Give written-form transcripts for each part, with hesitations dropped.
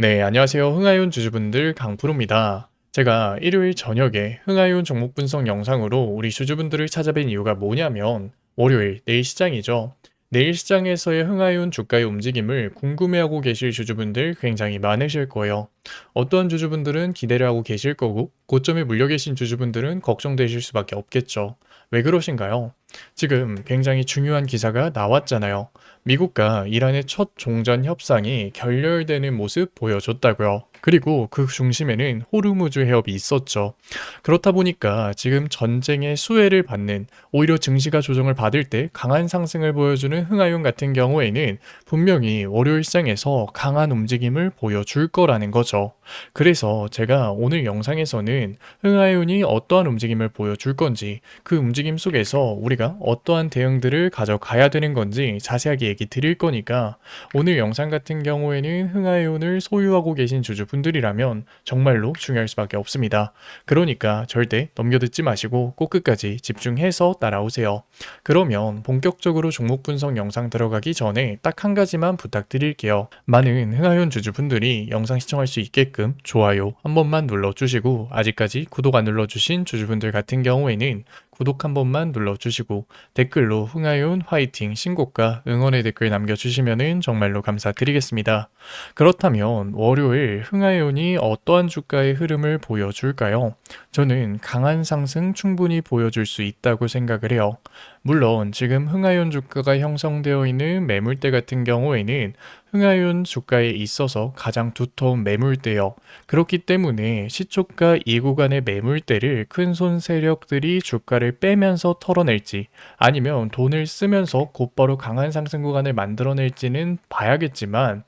네, 안녕하세요. 흥하이온 주주분들 강프로입니다. 제가 일요일 저녁에 흥하이온 종목 분석 영상으로 우리 주주분들을 찾아뵌 이유가 뭐냐면 월요일, 내일 시장이죠. 내일 시장에서의 흥하이온 주가의 움직임을 궁금해하고 계실 주주분들 굉장히 많으실 거예요. 어떠한 주주분들은 기대를 하고 계실 거고 고점에 물려 계신 주주분들은 걱정되실 수밖에 없겠죠. 왜 그러신가요? 지금 굉장히 중요한 기사가 나왔잖아요. 미국과 이란의 첫 종전 협상이 결렬되는 모습 보여줬다고요. 그리고 그 중심에는 호르무즈 해협이 있었죠. 그렇다 보니까 지금 전쟁의 수혜를 받는, 오히려 증시가 조정을 받을 때 강한 상승을 보여주는 흥하이온 같은 경우에는 분명히 월요일 시장에서 강한 움직임을 보여줄 거라는 거죠. 그래서 제가 오늘 영상에서는 흥하이온이 어떠한 움직임을 보여줄 건지, 그 움직임 속에서 우리가 어떠한 대응들을 가져가야 되는 건지 자세하게 얘기 드릴 거니까, 오늘 영상 같은 경우에는 흥하이온을 소유하고 계신 주주분들이라면 정말로 중요할 수밖에 없습니다. 그러니까 절대 넘겨듣지 마시고 꼭 끝까지 집중해서 따라오세요. 그러면 본격적으로 종목 분석 영상 들어가기 전에 딱 한 가지만 부탁드릴게요. 많은 흥하이온 주주분들이 영상 시청할 수 있게끔 좋아요 한 번만 눌러주시고, 아직까지 구독 안 눌러주신 주주분들 같은 경우에는 구독 한 번만 눌러주시고 댓글로 흥하이온 화이팅 신고가 응원의 댓글 남겨주시면 정말로 감사드리겠습니다. 그렇다면 월요일 흥하이온이 어떠한 주가의 흐름을 보여줄까요? 저는 강한 상승 충분히 보여줄 수 있다고 생각을 해요. 물론 지금 흥하이온 주가가 형성되어 있는 매물대 같은 경우에는 흥하이온 주가에 있어서 가장 두터운 매물대요. 그렇기 때문에 시초가 이 구간의 매물대를 큰손 세력들이 주가를 빼면서 털어낼지, 아니면 돈을 쓰면서 곧바로 강한 상승 구간을 만들어낼지는 봐야겠지만,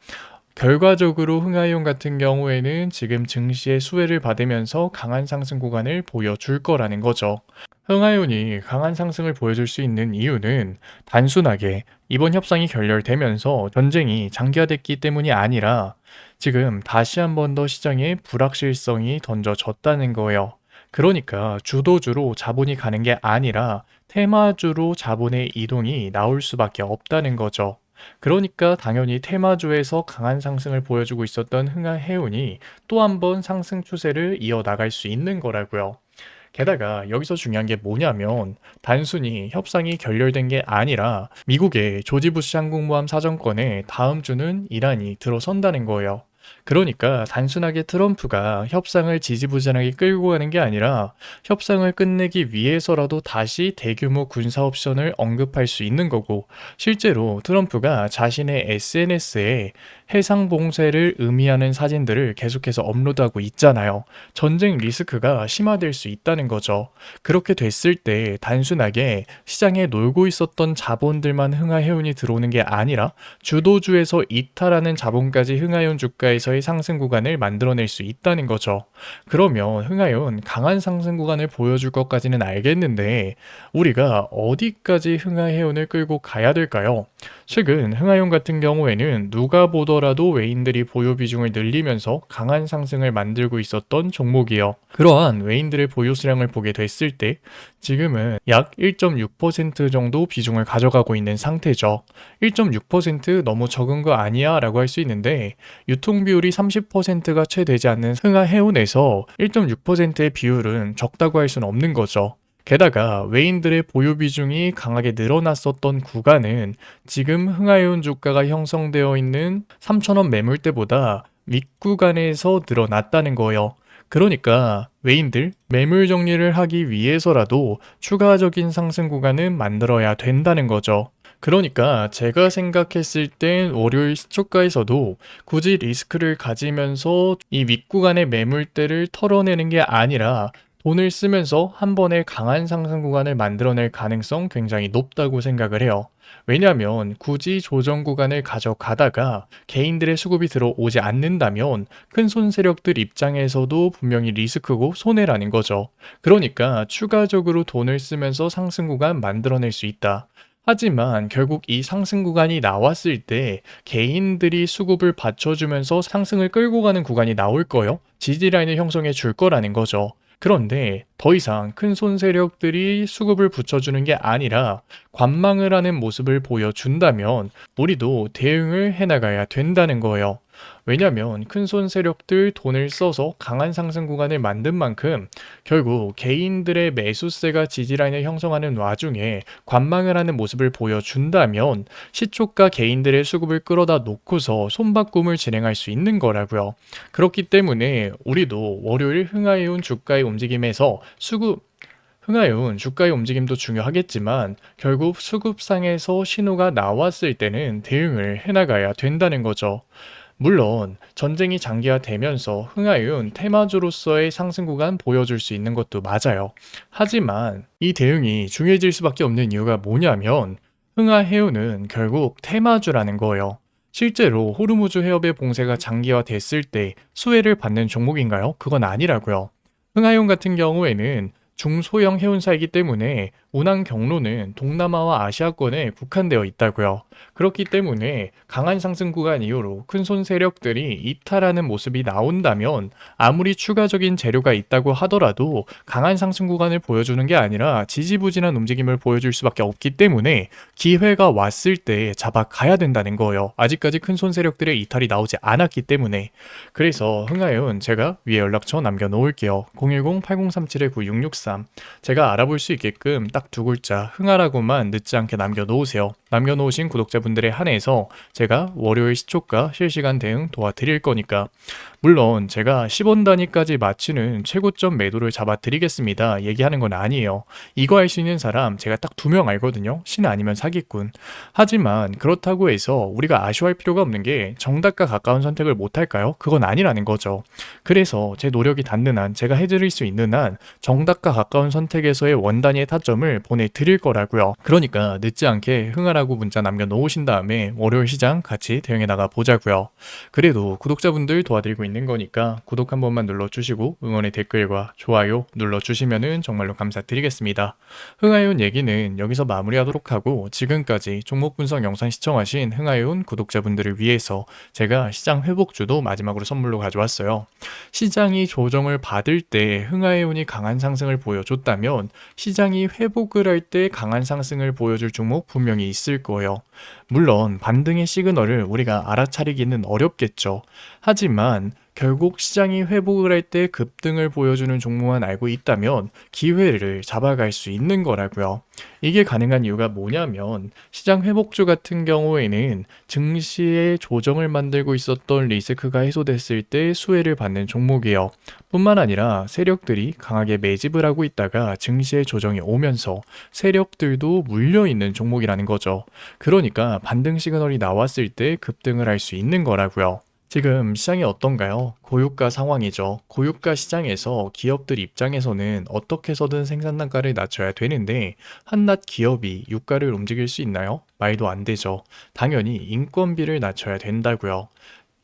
결과적으로 흥하이온 같은 경우에는 지금 증시의 수혜를 받으면서 강한 상승 구간을 보여줄 거라는 거죠. 흥하이온이 강한 상승을 보여줄 수 있는 이유는 단순하게 이번 협상이 결렬되면서 전쟁이 장기화됐기 때문이 아니라 지금 다시 한 번 더 시장에 불확실성이 던져졌다는 거예요. 그러니까 주도주로 자본이 가는 게 아니라 테마주로 자본의 이동이 나올 수밖에 없다는 거죠. 그러니까 당연히 테마주에서 강한 상승을 보여주고 있었던 흥하해운이 또 한 번 상승 추세를 이어나갈 수 있는 거라고요. 게다가 여기서 중요한 게 뭐냐면 단순히 협상이 결렬된 게 아니라 미국의 조지 부시 항공모함 사정권에 다음 주는 이란이 들어선다는 거예요. 그러니까 단순하게 트럼프가 협상을 지지부진하게 끌고 가는 게 아니라 협상을 끝내기 위해서라도 다시 대규모 군사 옵션을 언급할 수 있는 거고, 실제로 트럼프가 자신의 SNS에 해상 봉쇄를 의미하는 사진들을 계속해서 업로드하고 있잖아요. 전쟁 리스크가 심화될 수 있다는 거죠. 그렇게 됐을 때 단순하게 시장에 놀고 있었던 자본들만 흥하해운이 들어오는 게 아니라 주도주에서 이탈하는 자본까지 흥하해운 주가에서의 상승 구간을 만들어낼 수 있다는 거죠. 그러면 흥하해운 강한 상승 구간을 보여줄 것까지는 알겠는데, 우리가 어디까지 흥하해운을 끌고 가야 될까요? 최근 흥하해운 같은 경우에는 누가 보더라도 외인들이 보유 비중을 늘리면서 강한 상승을 만들고 있었던 종목이요. 그러한 외인들의 보유 수량을 보게 됐을 때 지금은 약 1.6% 정도 비중을 가져가고 있는 상태죠. 1.6% 너무 적은 거 아니야? 라고 할 수 있는데, 유통 비율이 30%가 채 되지 않는 흥하해운에서 1.6%의 비율은 적다고 할 수는 없는 거죠. 게다가 외인들의 보유 비중이 강하게 늘어났었던 구간은 지금 흥하해운 주가가 형성되어 있는 3,000원 매물대보다 윗구간에서 늘어났다는 거예요. 그러니까 외인들 매물 정리를 하기 위해서라도 추가적인 상승 구간은 만들어야 된다는 거죠. 그러니까 제가 생각했을 땐 월요일 시초가에서도 굳이 리스크를 가지면서 이 윗구간의 매물대를 털어내는 게 아니라 돈을 쓰면서 한 번에 강한 상승 구간을 만들어낼 가능성 굉장히 높다고 생각을 해요. 왜냐하면 굳이 조정 구간을 가져가다가 개인들의 수급이 들어오지 않는다면 큰 손 세력들 입장에서도 분명히 리스크고 손해라는 거죠. 그러니까 추가적으로 돈을 쓰면서 상승 구간 만들어낼 수 있다. 하지만 결국 이 상승 구간이 나왔을 때 개인들이 수급을 받쳐주면서 상승을 끌고 가는 구간이 나올 거요. 지지라인을 형성해 줄 거라는 거죠. 그런데 더 이상 큰 손 세력들이 수급을 붙여주는 게 아니라 관망을 하는 모습을 보여준다면 우리도 대응을 해나가야 된다는 거예요. 왜냐면 큰손 세력들 돈을 써서 강한 상승 구간을 만든 만큼 결국 개인들의 매수세가 지지라인을 형성하는 와중에 관망을 하는 모습을 보여준다면 시초가 개인들의 수급을 끌어다 놓고서 손바꿈을 진행할 수 있는 거라고요. 그렇기 때문에 우리도 월요일 흥하해온 주가의 움직임에서 흥하해온 주가의 움직임도 중요하겠지만 결국 수급상에서 신호가 나왔을 때는 대응을 해나가야 된다는 거죠. 물론 전쟁이 장기화되면서 흥하해온 테마주로서의 상승 구간 보여줄 수 있는 것도 맞아요. 하지만 이 대응이 중요해질 수밖에 없는 이유가 뭐냐면 흥하해온은 결국 테마주라는 거예요. 실제로 호르무즈 해협의 봉쇄가 장기화됐을 때 수혜를 받는 종목인가요? 그건 아니라고요. 흥하해온 같은 경우에는 중소형 해운사이기 때문에 운항 경로는 동남아와 아시아권에 국한되어 있다고요. 그렇기 때문에 강한 상승 구간 이후로 큰손 세력들이 이탈하는 모습이 나온다면 아무리 추가적인 재료가 있다고 하더라도 강한 상승 구간을 보여주는 게 아니라 지지부진한 움직임을 보여줄 수밖에 없기 때문에 기회가 왔을 때 잡아가야 된다는 거예요. 아직까지 큰손 세력들의 이탈이 나오지 않았기 때문에. 그래서 흥하해운 제가 위에 연락처 남겨놓을게요. 010-8037-9663. 제가 알아볼 수 있게끔 딱 두 글자 흥하라고만 늦지 않게 남겨놓으세요. 남겨놓으신 구독자분들에 한해서 제가 월요일 시초가 실시간 대응 도와드릴 거니까. 물론 제가 10원 단위까지 맞추는 최고점 매도를 잡아드리겠습니다. 얘기하는 건 아니에요. 이거 할 수 있는 사람 제가 딱 2명 알거든요. 신 아니면 사기꾼. 하지만 그렇다고 해서 우리가 아쉬워할 필요가 없는 게 정답과 가까운 선택을 못할까요? 그건 아니라는 거죠. 그래서 제 노력이 닿는 한, 제가 해드릴 수 있는 한 정답과 가까운 선택에서의 원단위의 타점을 보내드릴 거라고요. 그러니까 늦지 않게 흥하라고 문자 남겨놓으신 다음에 월요일 시장 같이 대응해 나가 보자고요. 그래도 구독자분들 도와드리고 있는 거니까 구독 한 번만 눌러주시고 응원의 댓글과 좋아요 눌러주시면은 정말로 감사드리겠습니다. 흥하해온 얘기는 여기서 마무리하도록 하고, 지금까지 종목 분석 영상 시청하신 흥하해온 구독자분들을 위해서 제가 시장 회복주도 마지막으로 선물로 가져왔어요. 시장이 조정을 받을 때 흥하해온이 강한 상승을 보여줬다면 시장이 회복을 할 때 강한 상승을 보여줄 종목 분명히 있을 거예요. 물론 반등의 시그널을 우리가 알아차리기는 어렵겠죠. 하지만 결국 시장이 회복을 할 때 급등을 보여주는 종목만 알고 있다면 기회를 잡아갈 수 있는 거라고요. 이게 가능한 이유가 뭐냐면 시장 회복주 같은 경우에는 증시의 조정을 만들고 있었던 리스크가 해소됐을 때 수혜를 받는 종목이에요. 뿐만 아니라 세력들이 강하게 매집을 하고 있다가 증시의 조정이 오면서 세력들도 물려있는 종목이라는 거죠. 그러니까 반등 시그널이 나왔을 때 급등을 할 수 있는 거라고요. 지금 시장이 어떤가요? 고유가 상황이죠. 고유가 시장에서 기업들 입장에서는 어떻게 해서든 생산 단가를 낮춰야 되는데 한낱 기업이 유가를 움직일 수 있나요? 말도 안 되죠. 당연히 인건비를 낮춰야 된다고요.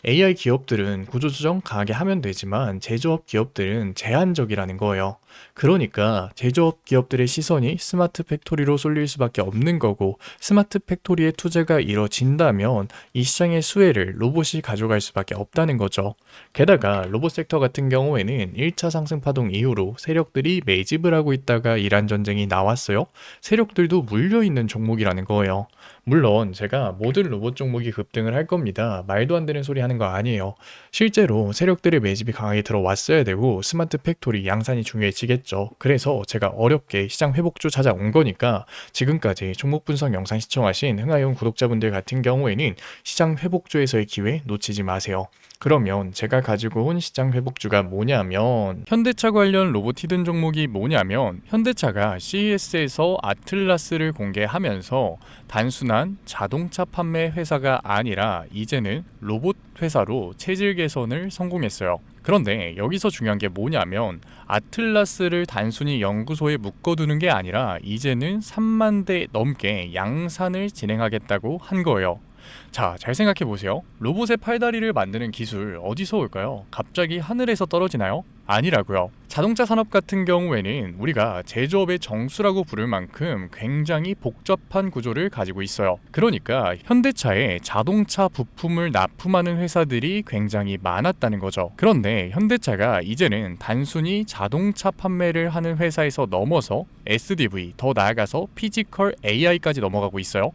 AI 기업들은 구조조정 강하게 하면 되지만 제조업 기업들은 제한적이라는 거예요. 그러니까 제조업 기업들의 시선이 스마트 팩토리로 쏠릴 수밖에 없는 거고, 스마트 팩토리의 투자가 이뤄진다면 이 시장의 수혜를 로봇이 가져갈 수밖에 없다는 거죠. 게다가 로봇 섹터 같은 경우에는 1차 상승 파동 이후로 세력들이 매집을 하고 있다가 이란 전쟁이 나왔어요. 세력들도 물려있는 종목이라는 거예요. 물론 제가 모든 로봇 종목이 급등을 할 겁니다. 말도 안 되는 소리 하는 거 아니에요. 실제로 세력들의 매집이 강하게 들어왔어야 되고 스마트 팩토리 양산이 중요해지겠죠. 그래서 제가 어렵게 시장 회복주 찾아온 거니까 지금까지 종목 분석 영상 시청하신 흥하해온 구독자분들 같은 경우에는 시장 회복주에서의 기회 놓치지 마세요. 그러면 제가 가지고 온 시장 회복주가 뭐냐면, 현대차 관련 로봇 히든 종목이 뭐냐면, 현대차가 CES에서 아틀라스를 공개하면서 단순한 자동차 판매 회사가 아니라 이제는 로봇 회사로 체질 개선을 성공했어요. 그런데 여기서 중요한 게 뭐냐면 아틀라스를 단순히 연구소에 묶어두는 게 아니라 이제는 3만 대 넘게 양산을 진행하겠다고 한 거예요. 자, 잘 생각해 보세요. 로봇의 팔다리를 만드는 기술 어디서 올까요? 갑자기 하늘에서 떨어지나요? 아니라고요. 자동차 산업 같은 경우에는 우리가 제조업의 정수라고 부를 만큼 굉장히 복잡한 구조를 가지고 있어요. 그러니까 현대차에 자동차 부품을 납품하는 회사들이 굉장히 많았다는 거죠. 그런데 현대차가 이제는 단순히 자동차 판매를 하는 회사에서 넘어서 SDV, 더 나아가서 피지컬 AI까지 넘어가고 있어요.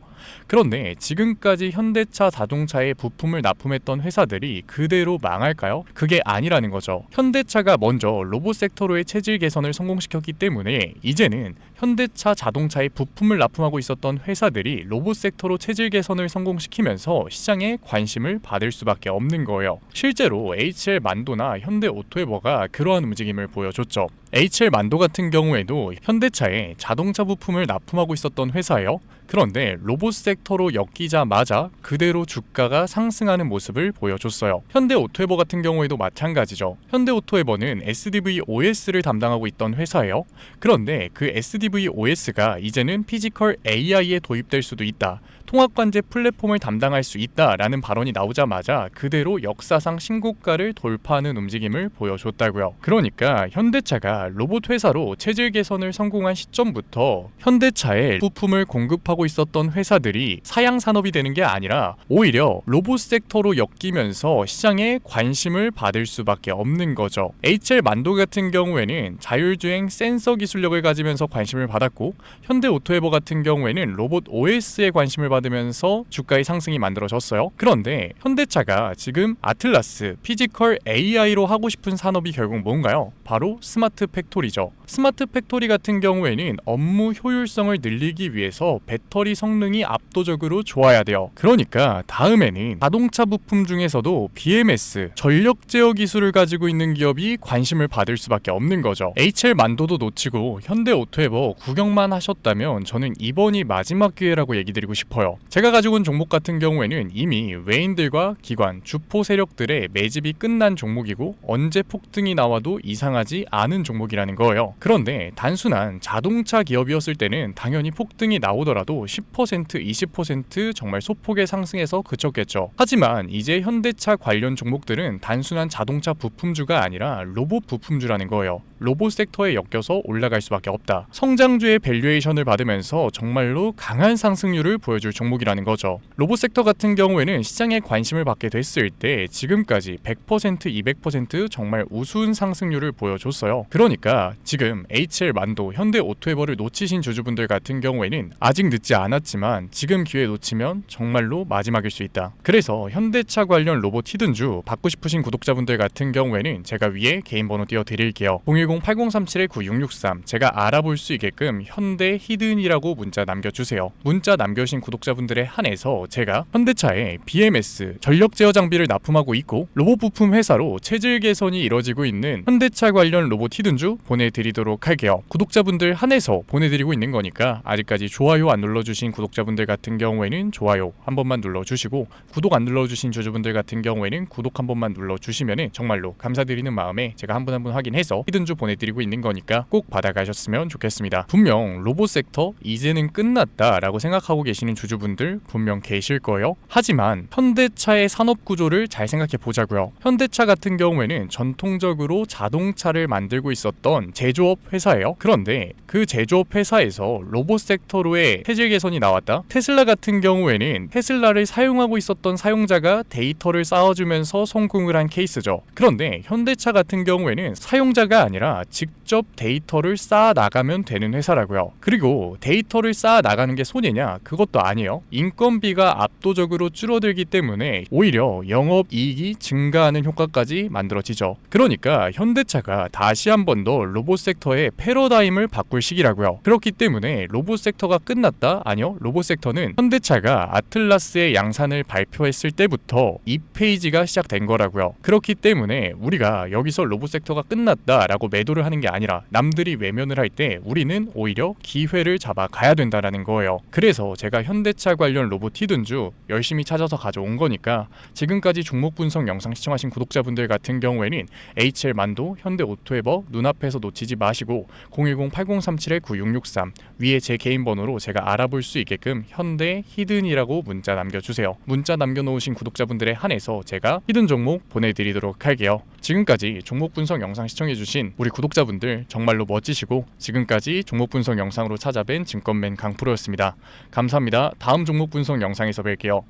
그런데 지금까지 현대차 자동차에 부품을 납품했던 회사들이 그대로 망할까요? 그게 아니라는 거죠. 현대차가 먼저 로봇 섹터로의 체질 개선을 성공시켰기 때문에 이제는 현대차 자동차에 부품을 납품하고 있었던 회사들이 로봇 섹터로 체질 개선을 성공시키면서 시장에 관심을 받을 수밖에 없는 거예요. 실제로 HL 만도나 현대 오토웨버가 그러한 움직임을 보여줬죠. HL 만도 같은 경우에도 현대차에 자동차 부품을 납품하고 있었던 회사예요. 그런데 로봇 섹터로 엮이자마자 그대로 주가가 상승하는 모습을 보여줬어요. 현대 오토웨버 같은 경우에도 마찬가지죠. 현대 오토웨버는 SDV OS를 담당하고 있던 회사예요. 그런데 그 SDV OS가 이제는 피지컬 AI에 도입될 수도 있다. 통합관제 플랫폼을 담당할 수 있다라는 발언이 나오자마자 그대로 역사상 신고가를 돌파하는 움직임을 보여줬다고요. 그러니까 현대차가 로봇 회사로 체질 개선을 성공한 시점부터 현대차에 부품을 공급하고 있었던 회사들이 사양 산업이 되는 게 아니라 오히려 로봇 섹터로 엮이면서 시장에 관심을 받을 수밖에 없는 거죠. HL 만도 같은 경우에는 자율주행 센서 기술력을 가지면서 관심을 받았고, 현대 오토웨버 같은 경우에는 로봇 OS에 관심을 받으면서 주가의 상승이 만들어졌어요. 그런데 현대차가 지금 아틀라스, 피지컬 AI로 하고 싶은 산업이 결국 뭔가요? 바로 스마트 팩토리죠. 스마트 팩토리 같은 경우에는 업무 효율성을 늘리기 위해서 배터리 성능이 압도적으로 좋아야 돼요. 그러니까 다음에는 자동차 부품 중에서도 BMS, 전력 제어 기술을 가지고 있는 기업이 관심을 받을 수밖에 없는 거죠. HL 만도도 놓치고 현대 오토웨버 구경만 하셨다면 저는 이번이 마지막 기회라고 얘기 드리고 싶어요. 제가 가지고 온 종목 같은 경우에는 이미 외인들과 기관, 주포 세력들의 매집이 끝난 종목이고 언제 폭등이 나와도 이상하지 않은 종목이라는 거예요. 그런데 단순한 자동차 기업이었을 때는 당연히 폭등이 나오더라도 10%, 20% 정말 소폭의 상승에서 그쳤겠죠. 하지만 이제 현대차 관련 종목들은 단순한 자동차 부품주가 아니라 로봇 부품주라는 거예요. 로봇 섹터에 엮여서 올라갈 수밖에 없다. 성장주의 밸류에이션을 받으면서 정말로 강한 상승률을 보여줄 종목이라는 거죠. 로봇 섹터 같은 경우에는 시장에 관심을 받게 됐을 때 지금까지 100%, 200% 정말 우수한 상승률을 보여줬어요. 그러니까 지금 HL 만도, 현대 오토웨버를 놓치신 주주분들 같은 경우에는 아직 늦지 않았지만 지금 기회 놓치면 정말로 마지막일 수 있다. 그래서 현대차 관련 로봇 히든주 받고 싶으신 구독자분들 같은 경우에는 제가 위에 개인 번호 띄워드릴게요. 010-8037-9663 제가 알아볼 수 있게끔 현대 히든이라고 문자 남겨주세요. 문자 남겨주신 구독자분들에 한해서 제가 현대차에 BMS, 전력 제어 장비를 납품하고 있고 로봇 부품 회사로 체질 개선이 이뤄지고 있는 현대차 관련 로봇 히든주 보내드리도록 할게요. 구독자분들 한해서 보내드리고 있는 거니까 아직까지 좋아요 안 눌러주신 구독자분들 같은 경우에는 좋아요 한 번만 눌러주시고, 구독 안 눌러주신 주주분들 같은 경우에는 구독 한 번만 눌러주시면 정말로 감사드리는 마음에 제가 한 분 한 분 확인해서 히든주 보내드리고 있는 거니까 꼭 받아가셨으면 좋겠습니다. 분명 로봇 섹터 이제는 끝났다 라고 생각하고 계시는 주주분들 분명 계실 거예요. 하지만 현대차의 산업 구조를 잘 생각해 보자고요. 현대차 같은 경우에는 전통적으로 자동차를 만들고 있었던 제조업 회사예요. 그런데 그 제조업 회사에서 로봇 섹터로의 체질 개선이 나왔다. 테슬라 같은 경우에는 테슬라를 사용하고 있었던 사용자가 데이터를 쌓아주면서 성공을 한 케이스죠. 그런데 현대차 같은 경우에는 사용자가 아니라 직접 데이터를 쌓아 나가면 되는 회사라고요. 그리고 데이터를 쌓아 나가는 게 손해냐? 그것도 아니에요. 인건비가 압도적으로 줄어들기 때문에 오히려 영업이익이 증가하는 효과까지 만들어지죠. 그러니까 현대차가 다시 한 번 더 로봇 섹터의 패러다임을 바꿀 시기라고요. 그렇기 때문에 로봇 섹터가 끝났다? 아니요. 로봇 섹터는 현대차가 아틀라스의 양산을 발표했을 때부터 2페이지가 시작된 거라고요. 그렇기 때문에 우리가 여기서 로봇 섹터가 끝났다 라고 매도를 하는 게 아니라 남들이 외면을 할 때 우리는 오히려 기회를 잡아 가야 된다라는 거예요. 그래서 제가 현대차 관련 로봇 히든주 열심히 찾아서 가져온 거니까 지금까지 종목 분석 영상 시청하신 구독자분들 같은 경우에는 HL 만도, 현대 오토웨버 눈앞에서 놓치지 마시고 010-8037-9663 위에 제 개인 번호로 제가 알아볼 수 있게끔 현대 히든이라고 문자 남겨주세요. 문자 남겨놓으신 구독자분들에 한해서 제가 히든 종목 보내드리도록 할게요. 지금까지 종목 분석 영상 시청해주신 우리 구독자분들 정말로 멋지시고 지금까지 종목 분석 영상으로 찾아뵌 증권맨 강프로였습니다. 감사합니다. 다음 종목 분석 영상에서 뵐게요.